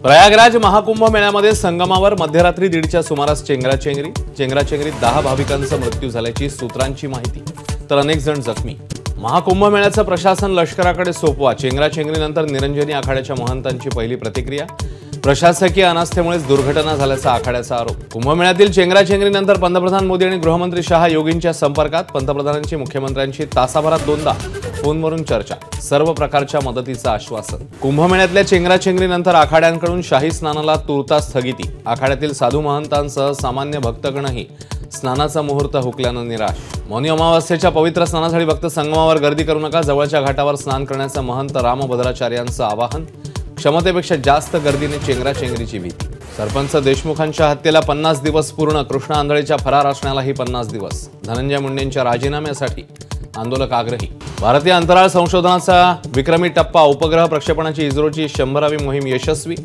प्रयागराज महाकुंभ मेळ्यामध्ये संगमावर मध्यरात्री 1:30च्या सुमारास चेंगराचेंगरीत 10 भाविकांचा मृत्यू झाल्याची सूत्रांची माहिती, तर अनेक जण जखमी। महाकुंभ मेळ्याचं प्रशासन लष्कराकडे सोपवा, चेंगराचेंगरीनंतर निरंजनी आखाड्याच्या महंतांची पहिली प्रतिक्रिया। प्रशासकीय अनास्थेमुळेच दुर्घटना झाल्याचा आखाड्याचा आरोप। कुंभमेळ्यातील चेंगराचेंगरीनंतर पंतप्रधान मोदी आणि गृहमंत्री शहा योगींच्या संपर्कात, पंतप्रधानांची मुख्यमंत्र्यांची तासाभरात 2दा फोनवरून चर्चा, सर्व प्रकारच्या मदतीचं आश्वासन। कुंभमेळ्यातल्या चेंगराचेंगरीनंतर आखाड्यांकडून शाही स्नानाला तुर्तास स्थगिती, आखाड्यातील साधू महंतांसह सामान्य भक्तगणही स्नानाचा मुहूर्त हुकल्यानं निराश। मौनी अमावास्येच्या पवित्र स्नानासाठी भक्त संगमावर गर्दी करू नका, जवळच्या घाटावर स्नान करण्याचं महंत रामभद्राचार्यांचं आवाहन। क्षमतेपेक्षा जास्त गर्दीने चेंगराचेंगरीची भीती। सरपंच देशमुखांच्या हत्येला 50 दिवस पूर्ण, कृष्णा आंधळेच्या फरार असण्यालाही 50 दिवस। धनंजय मुंडेंच्या राजीनाम्यासाठी आंदोलक आग्रही। भारतीय अंतराळ संशोधनाचा विक्रमी टप्पा, उपग्रह प्रक्षेपणाची इस्रोची 100वी मोहीम यशस्वी।